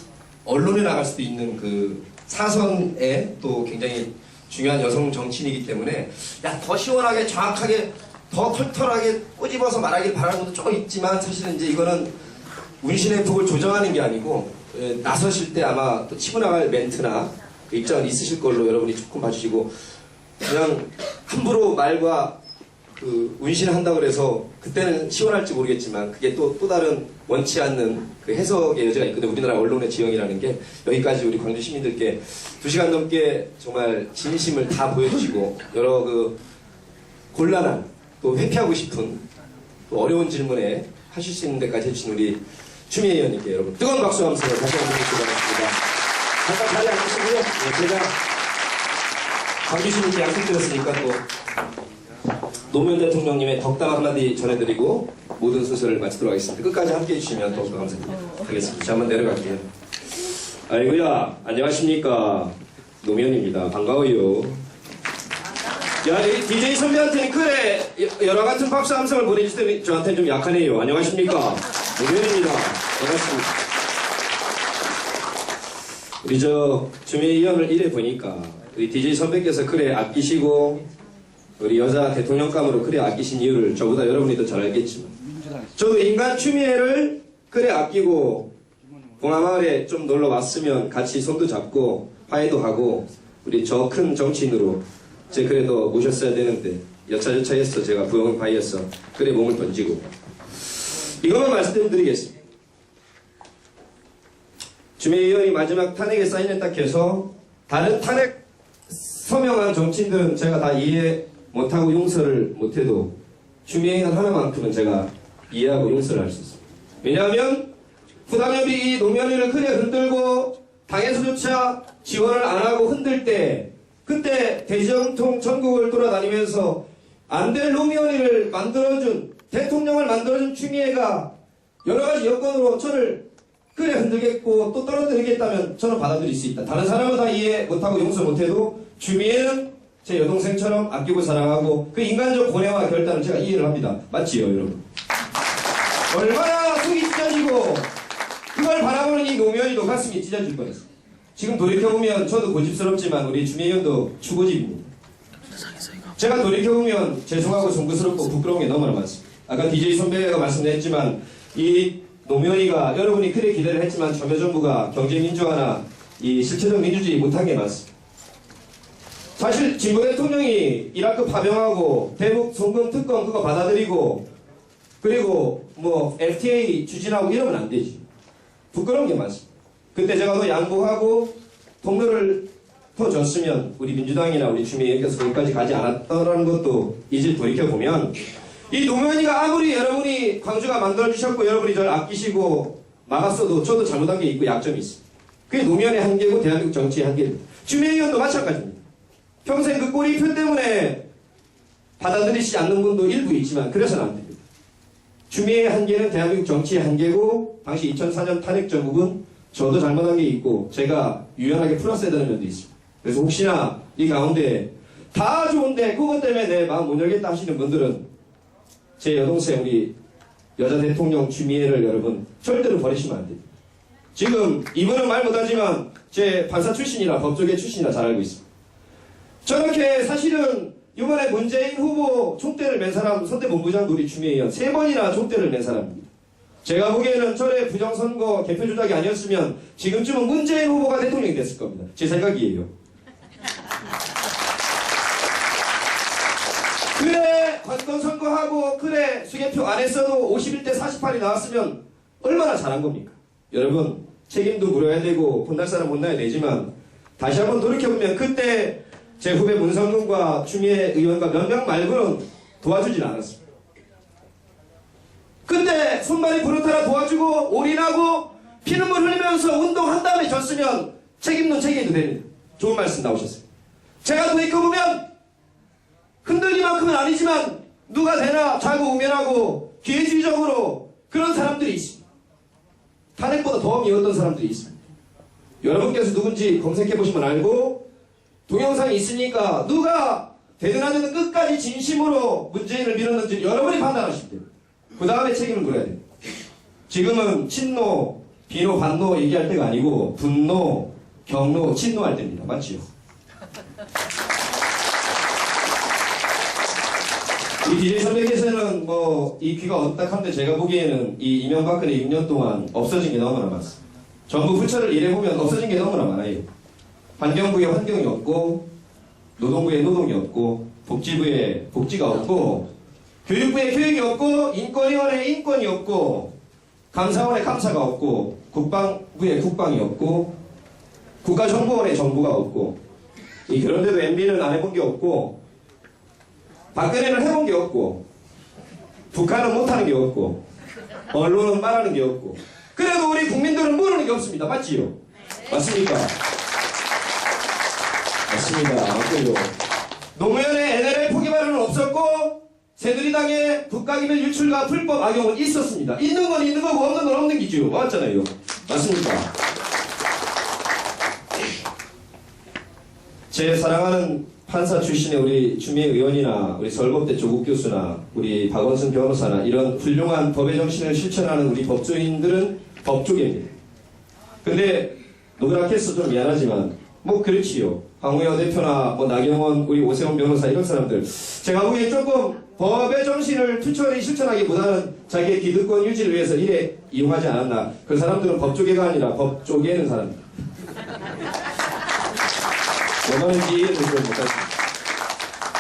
언론에 나갈 수도 있는 그 사선에 또 굉장히 중요한 여성 정치인이기 때문에 더 시원하게 정확하게 더 털털하게 꼬집어서 말하길 바라는 것도 조금 있지만 사실은 이제 이거는 운신의 폭을 조정하는 게 아니고 나서실 때 아마 또 치고 나갈 멘트나 입장은 있으실 걸로 여러분이 조금 봐주시고 그냥 함부로 말과 그 운신을 한다고 해서 그때는 시원할지 모르겠지만 그게 또 다른 원치 않는 그 해석의 여지가 있거든요. 우리나라 언론의 지형이라는 게 여기까지 우리 광주 시민들께 2시간 넘게 정말 진심을 다 보여주시고 여러 그 곤란한 또 회피하고 싶은 또 어려운 질문에 하실 수 있는 데까지 해주신 우리 추미애 의원님께 여러분 뜨거운 박수 하면서 다시 한번 드리겠습니다. 잠깐 자리 앉으시고요. 제가 광주 시민께 약속드렸으니까 또 노무현 대통령님의 덕담 한마디 전해드리고 모든 순서를 마치도록 하겠습니다. 끝까지 함께 해주시면 더욱 감사드리겠습니다. 자, 한번 내려갈게요. 아이고야, 안녕하십니까. 노무현입니다. 반가워요. 야, 이 DJ 선배한테는 그래, 여러 같은 박수 함성을 보내주실 때 저한테는 좀 약하네요. 안녕하십니까. 노무현입니다. 반갑습니다. 우리 추미애 의원을 이래 보니까 우리 DJ 선배께서 그래 아끼시고 우리 여자 대통령감으로 그래 아끼신 이유를 저보다 여러분이 더 잘 알겠지만 저도 인간 추미애를 그래 아끼고 봉하마을에 좀 놀러 왔으면 같이 손도 잡고 화해도 하고 우리 저 큰 정치인으로 제 그래도 모셨어야 되는데 여차저차해서 제가 부영을 파이해서 그래 몸을 던지고 이것만 말씀드리겠습니다. 추미애 의원이 마지막 탄핵에 사인을 딱 해서 다른 탄핵 서명한 정치인들은 제가 다 이해 못하고 용서를 못해도 추미애 의원 하나만큼은 제가 이해하고 용서를 할 수 있습니다. 왜냐하면 부당협이 이 노무현이를 크게 흔들고 당에서조차 지원을 안 하고 흔들 때 그때 대정통 전국을 돌아다니면서 안될 노무현이를 만들어준, 대통령을 만들어준 추미애가 여러 가지 여건으로 저를 그래 흔들겠고 또 떨어뜨리겠다면 저는 받아들일 수 있다. 다른 사람은 다 이해 못하고 용서 못해도 추미애는 제 여동생처럼 아끼고 사랑하고 그 인간적 고뇌와 결단을 제가 이해를 합니다. 맞지요, 여러분? 얼마나 속이 찢어지고 그걸 바라보는 이 노무현이도 가슴이 찢어질 뻔했어요. 지금 돌이켜보면 저도 고집스럽지만 우리 추미애 의원도 추고집입니다. 제가 돌이켜보면 죄송하고 송구스럽고 부끄러운 게 너무나 많습니다. 아까 DJ 선배가 말씀했지만 이 노무현이가 여러분이 그래 기대를 했지만 참여정부가 경제민주화나 이 실체적 민주주의 못한 게 많습니다. 사실 진보 대통령이 이라크 파병하고 대북 송금 특검 그거 받아들이고 그리고 뭐 FTA 추진하고 이러면 안 되지. 부끄러운 게 많습니다. 그때 제가 더 양보하고 통로를 더 줬으면 우리 민주당이나 우리 추미애 의원께서 거기까지 가지 않았더라는 것도 이제 돌이켜보면 이 노무현이가 아무리 여러분이 광주가 만들어주셨고 여러분이 저를 아끼시고 막았어도 저도 잘못한 게 있고 약점이 있습니다. 그게 노무현의 한계고 대한민국 정치의 한계입니다. 추미애 의원도 마찬가지입니다. 평생 그 꼬리표 때문에 받아들이지 않는 분도 일부 있지만 그래서는 안 됩니다. 추미애의 한계는 대한민국 정치의 한계고 당시 2004년 탄핵 정국은 저도 잘못한 게 있고 제가 유연하게 풀었어야 되는 면도 있습니다. 그래서 혹시나 이 가운데 다 좋은데 그것 때문에 내 마음 못 열겠다 하시는 분들은 제 여동생 우리 여자 대통령 추미애를 여러분 절대로 버리시면 안 됩니다. 지금 이분은 말 못하지만 제 판사 출신이라 법조계 출신이라 잘 알고 있습니다. 저렇게 사실은 이번에 문재인 후보 총대를 맨 사람 선대본부장도 우리 추미애 의원 3번이나 총대를 맨 사람입니다. 제가 보기에는 저의 부정선거 개표 조작이 아니었으면 지금쯤은 문재인 후보가 대통령이 됐을 겁니다. 제 생각이에요. 그래 관건 선거하고 그래 수개표 안 했어도 51대 48이 나왔으면 얼마나 잘한 겁니까? 여러분 책임도 물어야 되고 혼날 사람 혼나야 되지만 다시 한번 돌이켜보면 그때 제 후배 문성근과 추미애 의원과 몇 명 말고는 도와주질 않았습니다. 근데 손발이 부르타라 도와주고 올인하고 피눈물 흘리면서 운동한 다음에 졌으면 책임도 됩니다. 좋은 말씀 나오셨어요. 제가 돌이켜보면 흔들리만큼은 아니지만 누가 되나 좌고우면하고 기회주의적으로 그런 사람들이 있습니다. 탄핵보다 더 미웠던 사람들이 있습니다. 여러분께서 누군지 검색해보시면 알고 동영상이 있으니까 누가 되든 안 되든 끝까지 진심으로 문재인을 밀었는지 여러분이 판단하시면 돼요. 그 다음에 책임을 물어야 돼요. 지금은 친노, 비노, 반노 얘기할 때가 아니고 분노, 경노, 친노할 때입니다. 맞지요? 이 DJ 선배께서는 뭐 이 귀가 언딱한데 제가 보기에는 이 이명박근혜 6년 동안 없어진 게 너무나 많습니다. 정부 부처를 일해보면 없어진 게 너무나 많아요. 환경부에 환경이 없고 노동부에 노동이 없고 복지부에 복지가 없고 교육부에 교육이 없고 인권위원회에 인권이 없고 감사원에 감사가 없고 국방부에 국방이 없고 국가정보원에 정보가 없고 그런데도 MB는 안 해본 게 없고 박근혜는 해본 게 없고 북한은 못하는 게 없고 언론은 말하는 게 없고 그래도 우리 국민들은 모르는 게 없습니다. 맞지요? 맞습니까? 맞습니다. 맞고요. 노무현의 NLL 포기 발언은 없었고 새누리당의 국가기밀 유출과 불법 악용은 있었습니다. 있는 건 있는 거고 없는 건 없는 기죠. 맞잖아요. 맞습니까? 제 사랑하는 판사 출신의 우리 추미애 의원이나 우리 서울법대 조국 교수나 우리 박원순 변호사나 이런 훌륭한 법의 정신을 실천하는 우리 법조인들은 법조계입니다. 근데 노그락해서 좀 미안하지만 뭐 그렇지요. 황우여 대표나 뭐 나경원 우리 오세훈 변호사 이런 사람들 제가 보기에 조금 법의 정신을 투철히 실천하기보다는 자기의 기득권 유지를 위해서 이래 이용하지 않았나. 그 사람들은 법조계가 아니라 법조계는 사람입니다. 뭐만인지 이해를 좀 못하십니다.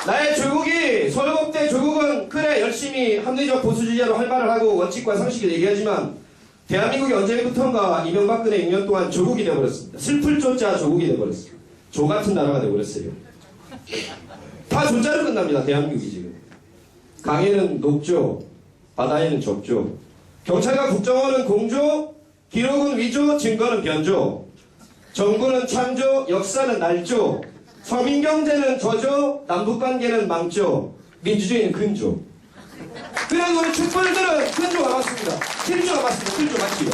나의 조국이 서울법대 조국은 그래 열심히 합리적 보수주의자로 할 말을 하고 원칙과 상식을 얘기하지만 대한민국이 언제부턴가 이명박근혜 6년 동안 조국이 되어버렸습니다. 슬플 조자 조국이 되어버렸습니다. 조 같은 나라가 되어버렸어요. 다 조자로 끝납니다. 대한민국이 지금. 강에는 녹조, 바다에는 적조, 경찰과 국정원은 공조, 기록은 위조, 증거는 변조, 정부는 창조, 역사는 날조, 서민 경제는 저조, 남북 관계는 망조, 민주주의는 근조. 그래서 우리 촛불들은 근조가 맞습니다. 필조가 맞습니다. 필조 맞지요.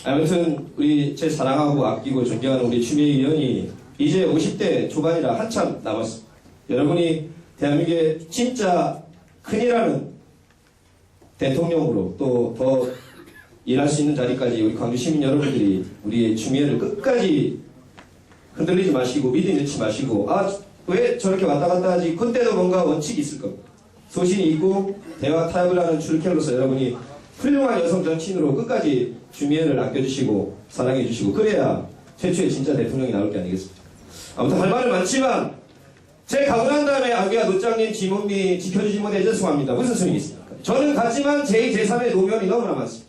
아무튼 우리 제 사랑하고 아끼고 존경하는 우리 추미애 의원이 이제 50대 초반이라 한참 남았습니다. 여러분이 대한민국의 진짜 큰일하는 대통령으로 또 더 일할 수 있는 자리까지 우리 광주 시민 여러분들이 우리의 추미애를 끝까지 흔들리지 마시고 믿음 잃지 마시고 왜 저렇게 왔다 갔다 하지? 그때도 뭔가 원칙이 있을 겁니다. 소신이 있고 대화 타협을 하는 출혈로서 여러분이 훌륭한 여성 정치인으로 끝까지 추미애를 아껴주시고 사랑해주시고 그래야 최초의 진짜 대통령이 나올 게 아니겠습니까? 아무튼 할 말은 많지만 제 가고 난 다음에 아기야 노장님 지문미 지켜주지 못해 죄송합니다. 무슨 소용이 있습니까? 저는 갔지만 제2, 제3의 노면이 너무나 많습니다.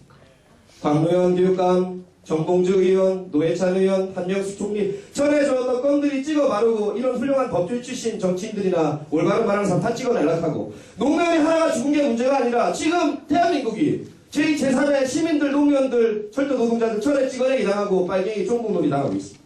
박노현 교육감, 정봉주 의원, 노회찬 의원, 한명숙 총리 전에 저 어떤 건들이 찍어 바르고 이런 훌륭한 법조인 출신 정치인들이나 올바른 말하는 사람 다 찍어 내려가고 노무현이 하나가 죽은 게 문제가 아니라 지금 대한민국이 제2, 제3의 시민들, 노무현들, 철도 노동자들 철에 찍어내기 당하고 빨갱이 종북놀이 당하고 있습니다.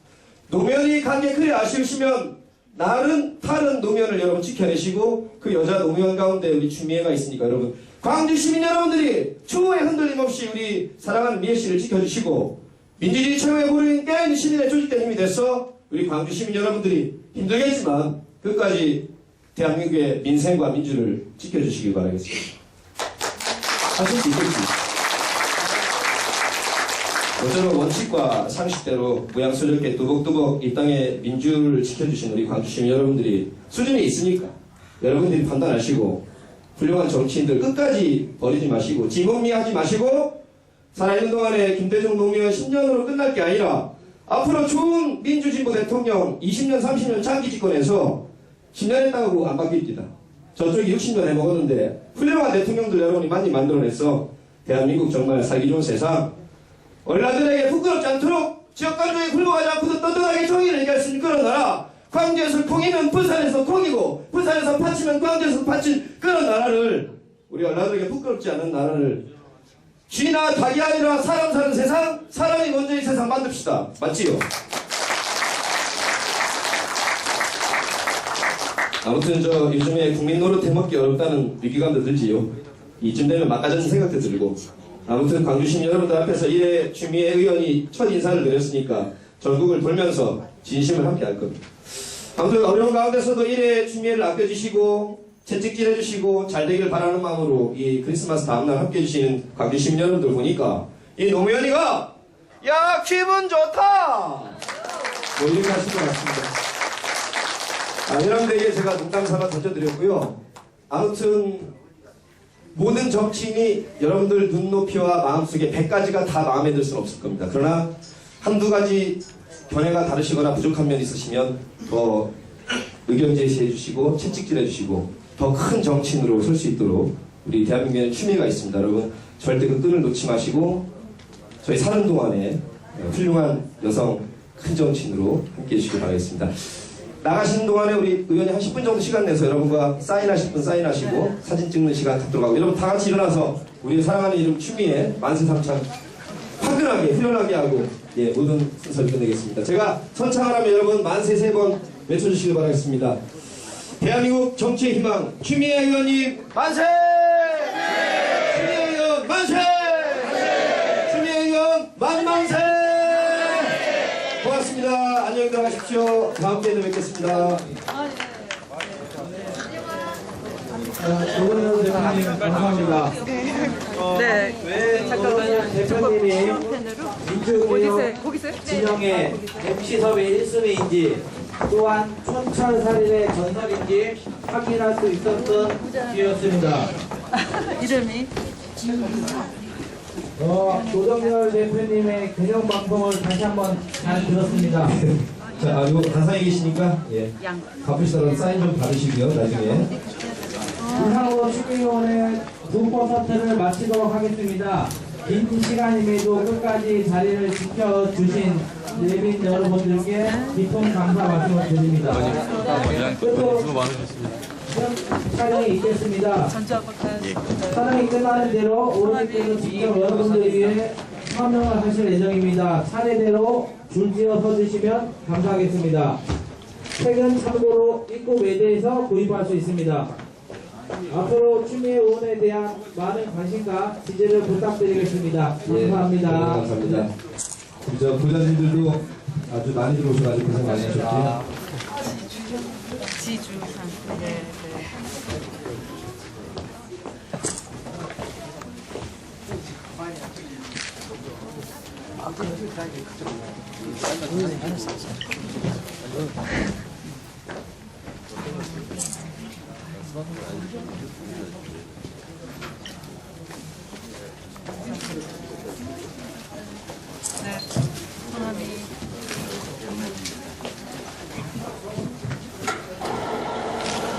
노무현이 간 게 그리 아쉬우시면 다른 노무현을 여러분 지켜내시고 그 여자 노무현 가운데 우리 추미애가 있으니까 여러분 광주 시민 여러분들이 추후에 흔들림 없이 우리 사랑하는 미애 씨를 지켜주시고 민주주의 최후의 보루인 깨어있는 시민의 조직된 힘이 돼서 우리 광주 시민 여러분들이 힘들겠지만 끝까지 대한민국의 민생과 민주를 지켜주시기 바라겠습니다. 하실 수 있겠습니다. 모쪼록 원칙과 상식대로 무양소적게 뚜벅뚜벅 이 땅의 민주를 지켜주신 우리 광주 시민 여러분들이 수준이 있으니까 여러분들이 판단하시고 훌륭한 정치인들 끝까지 버리지 마시고 지문미하지 마시고 살아있는 동안에 김대중 노무현 10년으로 끝날 게 아니라 앞으로 좋은 민주진보 대통령 20년 30년 장기 집권해서 10년 했다고 안 바뀝니다. 저쪽이 60년 해먹었는데 훌륭한 대통령들 여러분이 많이 만들어내서 대한민국 정말 살기 좋은 세상 얼라들에게 부끄럽지 않도록 지역감정에 굴러가지 않고도 떳떳하게 정의를 얘기할 수 있는 그런 나라 광주에서 콩이면 부산에서 콩이고 부산에서 파치면 광주에서 파친 그런 나라를 우리 얼라들에게 부끄럽지 않은 나라를 쥐나 닭이 아니라 사람 사는 세상 사람이 먼저 이 세상 만듭시다. 맞지요? 아무튼 저 요즘에 국민 노릇 해먹기 어렵다는 위기감도 들지요. 이쯤 되면 막가자는 생각도 들고 아무튼 광주 시민 여러분들 앞에서 이래 추미애 의원이 첫 인사를 드렸으니까 전국을 돌면서 진심을 함께 할 겁니다. 아무튼 어려운 가운데서도 이래 추미애를 아껴주시고 채찍질 해주시고 잘 되길 바라는 마음으로 이 크리스마스 다음날 함께 해주시는 광주 시민 여러분들 보니까 이 노무현이가 야 기분 좋다 뭐 이렇게 하실 것 같습니다. 여러분들에게 제가 농담삼아 던져드렸고요. 아무튼 모든 정치인이 여러분들 눈높이와 마음속에 100가지가 다 마음에 들 수는 없을 겁니다. 그러나 한두 가지 견해가 다르시거나 부족한 면이 있으시면 더 의견 제시해 주시고 채찍질 해주시고 더 큰 정치인으로 설 수 있도록 우리 대한민국에는 추미애가 있습니다. 여러분 절대 그 끈을 놓지 마시고 저희 사는 동안에 훌륭한 여성 큰 정치인으로 함께해 주시기 바라겠습니다. 나가시는 동안에 우리 의원이 한 10분 정도 시간 내서 여러분과 사인하실 분 사인하시고 사진 찍는 시간 갖도록 하고 여러분 다 같이 일어나서 우리 사랑하는 이름 추미애 만세삼창 화끈하게 훈련하게 하고 모든 순서를 끝내겠습니다. 제가 선창을 하면 여러분 만세 3번 외쳐주시기 바라겠습니다. 대한민국 정치의 희망 추미애 의원님 만세! 추미애 의원 만세! 추미애 의원 만만세! 고맙습니다. 안녕히 들어가십시오. 다음 기회에 뵙겠습니다. 조근현 대표님 감사합니다. 네. 왜 조근현 대표님이 민주개혁 진영의 MC섭의 1순위인지 또한 촌철살인의 전설인지 확인할 수 있었던 기회였습니다. 이름이 조정열 대표님의 근영 방송을 다시 한번 잘 들었습니다. 자, 이거 가상에 계시니까 가쁘시더라도 사인 좀 받으시고요. 나중에. 이상으로 추미애의원의 불법 사퇴를 마치도록 하겠습니다. 긴 시간임에도 끝까지 자리를 지켜주신 예빈 여러분들께 깊은 감사 말씀을 드립니다. 끝으로 촬영이 있겠습니다. 촬영이 끝나는 대로 오른쪽에서 직접 여러분들 위해 서명을 하실 예정입니다. 차례대로 줄지어 서주시면 감사하겠습니다. 책은 참고로 입구 매대에서 구입할 수 있습니다. 앞으로 추미애 의원에 대한 많은 관심과 지지를 부탁드리겠습니다. 감사합니다. 네, 감사합니다. 우리 저 부장님들도 아주 많이 들어오셔가지고 고생 많이 하셨고요. 지주상. 네. 네. 성함이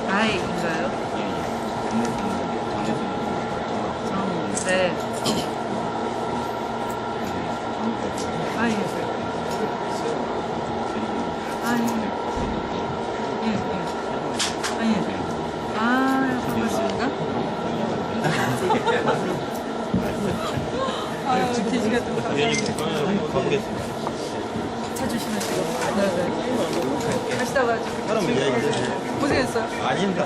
아이인가요? 네. 아이. 아이. 예, 예. 아이. 아, 반갑습니다. 아유, 계시가 좀 감사합니다. 찾으시면 지금. 네네. 가시다가 지금. 고생했어요. 아닙니다.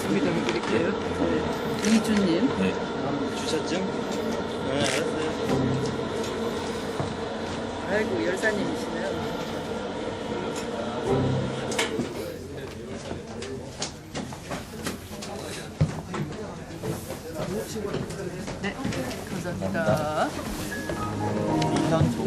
준비 좀 해드릴게요. 네. 이준님. 네. 주셨죠? 네, 알았어요. 아이고, 열사님이시네요. 네, 감사합니다. 이현조.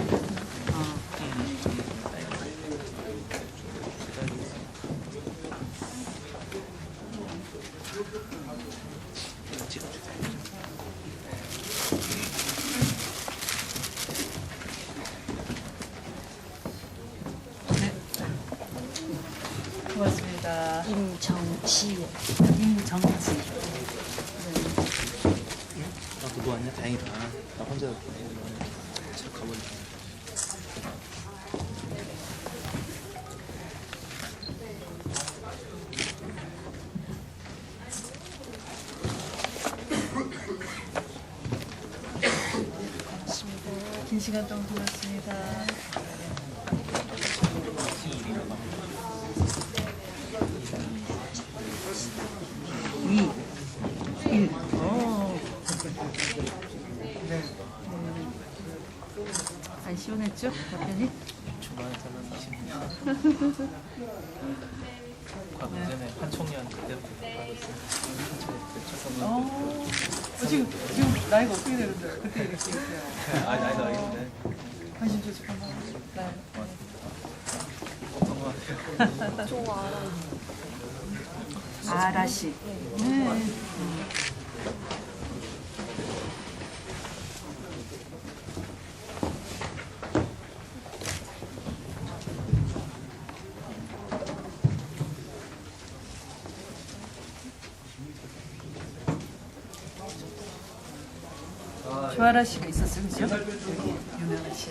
고맙습니다. 임정치. 임정치. 나 누구 왔냐? 다행이다. 나 혼자 저 가버려. 긴 시간 동안 고맙습니다. 안 시원했죠? 답변이? 중간에 잘라주시면 과거 전에 한총련 그때부터 하고 있어요. 지금 나이가 어떻게 되는데 그때 이렇게 있어요? 나이도 알겠는데 관심 주시고 한번. 네. 어떤 것 같아요? 아라씨. 네. 조아라 씨가 있었어요, 그죠? 유명한 씨.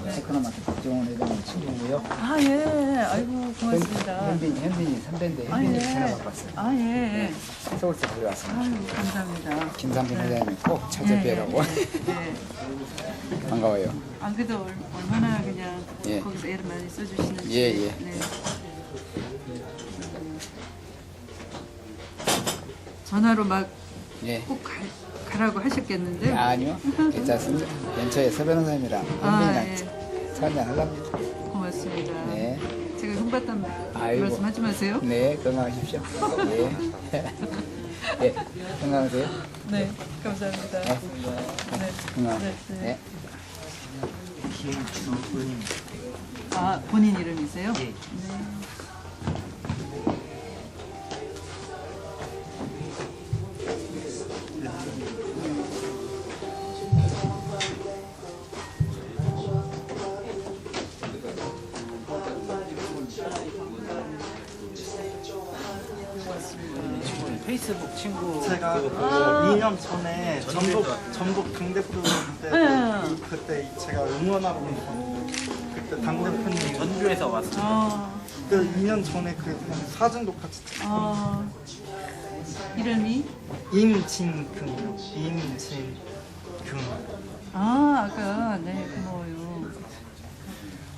테크노마트 박정원 회장님 친구고요. 아, 예. 아이고, 고맙습니다. 현빈이 선배인데 아, 현빈이 예. 전화 받고 왔어요. 아, 예. 서울서 들어왔습니다. 아유, 감사합니다. 김상빈 네. 회장님 꼭 찾아뵈라고. 네. 반가워요. 안 그래도 얼마나 그냥 예. 거기서 애를 많이 써주시는지. 예, 예. 네. 전화로 막 예. 꼭 가라고 하셨겠는데. 아니요. 괜찮습니다. 근처에 서변호사님이랑 아, 현빈이랑 한잔 하랍니다. 고맙습니다. 네. 제가 흠받단 아이고. 말씀하지 마세요. 네, 건강하십시오. 예. 예, 건강하세요. 네, 감사합니다. 네. 네. 건강. 네, 네. 네. 김주은님. 아, 본인 이름이세요? 예. 네. 페이스북 친구 제가 그거 2년 전에 전북 당대표 때 네. 그때 제가 응원하러 온 거. 그때 당대표님 전주에서 왔어요. 아, 그 2년 전에 그 사진도 같이 찍고 아, 이름이? 임진금이요. 임진금. 아, 아까 네 고마워요.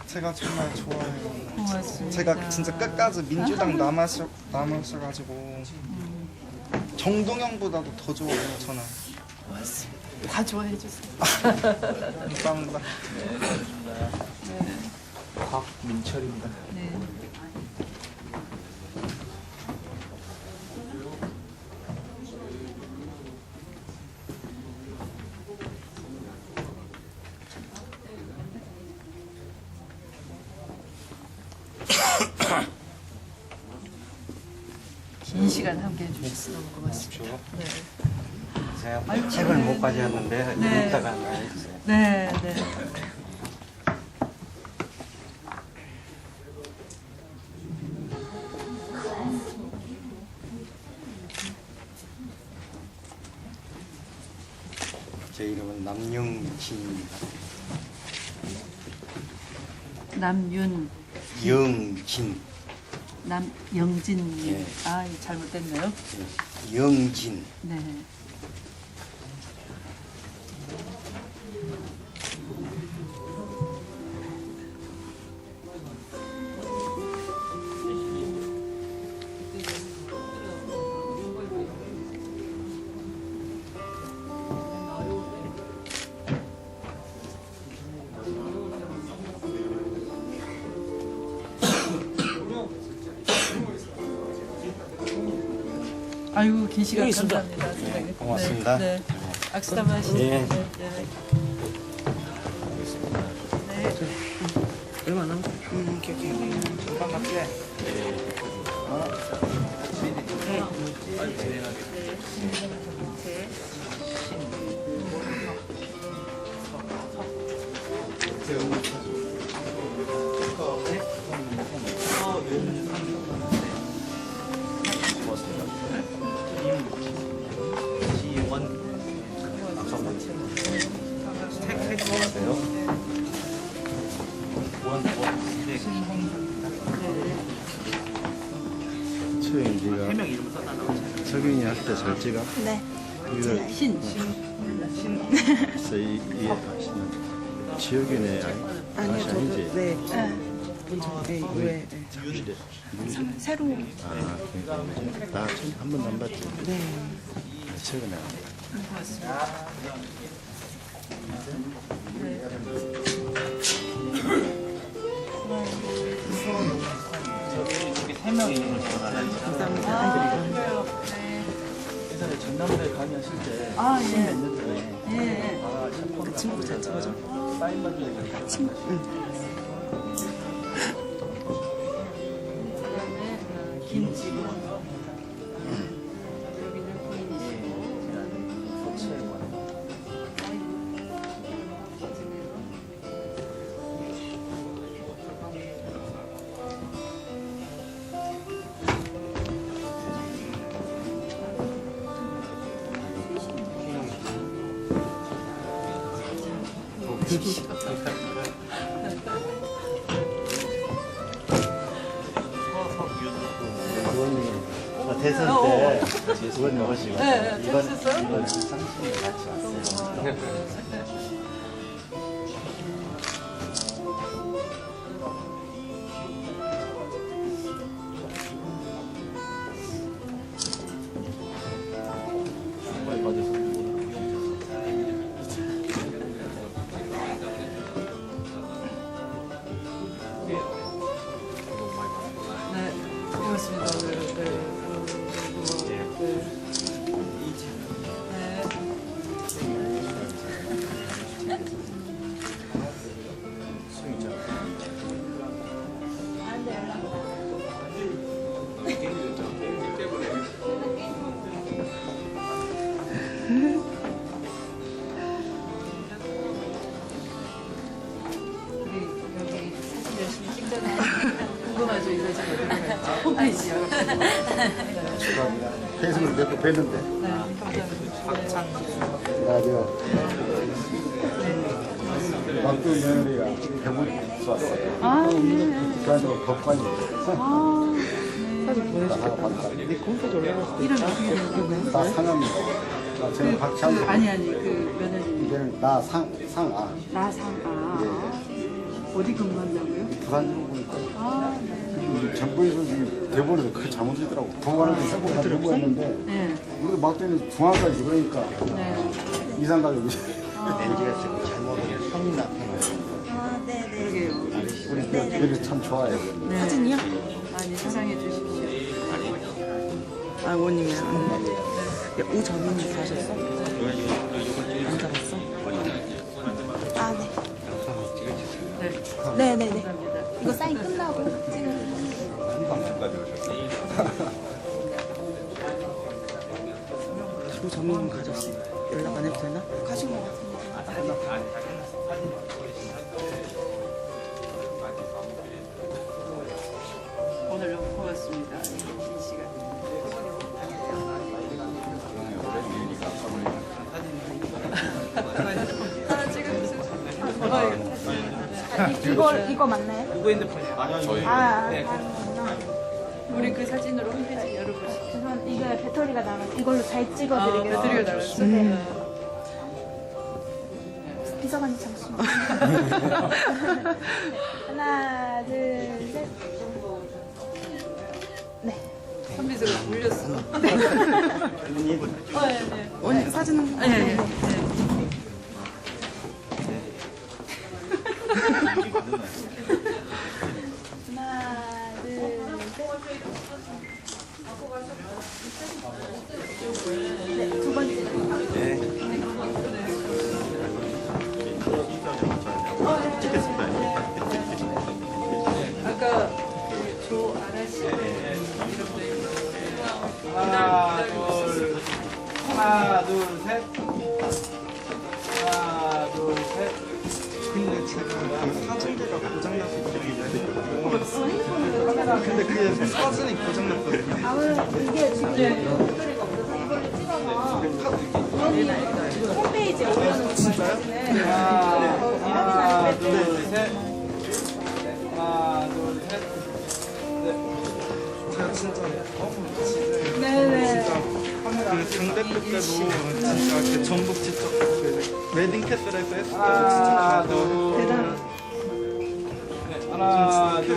제가 정말 좋아해요. 고맙습니다. 제가 진짜 끝까지 민주당 남으셔가지고 정동영보다도 더 좋아해요. 저는. 다 좋아해 주세요. 감사합니다. 박민철입니다. 네. 긴 시간 함께 해주셔서 너무 고맙습니다. 네. 제가 책을 못 가져왔는데 네. 이따가 해주세요. 네, 네. 제 이름은 남영진입니다. 남윤, 영진, 남영진님. 예. 아, 잘못됐네요. 영진. 네. 아이고, 긴 시간 감사합니다. 선생님. 고맙습니다. 네, 네. 악수 한번 하시죠. 예. 네, 네. 네. 얼마 남았어? 금방 갈게. 석윤이 할 때 잘 찍어? 네. 이거 신. 그래서 이게 지역인의 아니지? 네. 왜? 잠실에 새로. 아 그러니까 나 한 번도 안 봤지? 네. 최근에 저기 3명이 감사합니다. 예전에 전남도에 강의하실 때 아, 예. 몇년 전에 예. 그 친구 잘 찍어줘. 사인만 주니까 친구. 그다음에 김지구. 여기는 부인이시고. 대선 때 의원님 오시고 네, 이번 들으셨어요? 상심에 같이 왔어요. 많이 받아서 네, 고맙습니다. 네, 네. 우리 여기 사진 열심히 찍잖아요. 궁금하죠, 이거 지금 홈페이지요. 페이스북을 몇 번 뵀는데 네, 감사합니다. 나저 박두 며느리가 병원에 왔어요. 아, 네. 그래서 법관이 아, 네. 사진 보내주겠다. 네 홈페이지 올라갔을 때 이름 어떻게 되는 나 상암이야. 저는 박찬. 아니 그 며느님. 이제는 나 상아. 나상아. 어디 근무한다고요? 부산 정부니까. 아, 네. 정부에서 지금 대본에서 크게 잘못했더라고. 동반을 쓰고 다 정부였는데. 네. 우리도 막 때는 중앙까지 그러니까 네. 이상 가족이. LG가 지금 잘못하면 성인 나타나요. 그러게요. 우리 애들 참 좋아해요. 네. 사진이요? 많이 사랑해 주십시오. 아, 원님이랑. 우전인이 사셨어? 안 잡았어? 아, 네. 네. 네네네. 감사합니다. 이거 사인 끝나고 찍어주세요. 우전인 가졌어. 연락 안 해도 되나? 가신 것 같은데. 오늘 너무 고맙습니다. 긴 시간. 아, 지금 무슨 이거 맞나요? 누구 핸드폰이에요? 아니요, 저희. 우리 그 사진으로 홈페이지 열어보시죠. 죄송한데 이게 배터리가 나가 이걸로 잘 찍어드리겠습니다. 배터리가 나갔어? 네. 비서관님 잠시만. 하나, 둘, 셋. 네. 선비들을 올렸어. 네. 원님 사진은? 네. 네. 하나, 둘, 셋. 네, 두 번째. 아까 조 아라씨 하나, 둘, 셋. 하나, 둘, 셋. 근데 제가 그 사진대가 고장나서 근데 그게 사진이 고장났거든요. 아, 이게 지금 배터리가 없어서 이걸로 찍어서 홈페이지에 올려놓은 거 진짜요? 하나, 둘, 셋. 하나, 둘, 셋. 제가 진짜 네네. 그 당대표 때도 진짜 그 전북 직접 그 웨딩 캐슬에서 했을 때도 진짜 하나, 가도 둘, 하나, 둘,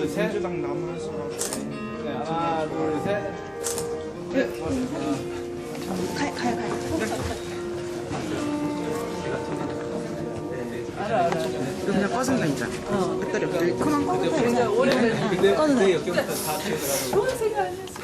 셋. 민주당 남하시고 네, 하나, 둘, 셋. 네, 가요. 알아. 그냥 꺼진다, 이제. 배터리 없어. 그만 꺼주세요. 오래된 근데 내 역경부터 다 찍어더라고요. 좋은 생각 안 했어.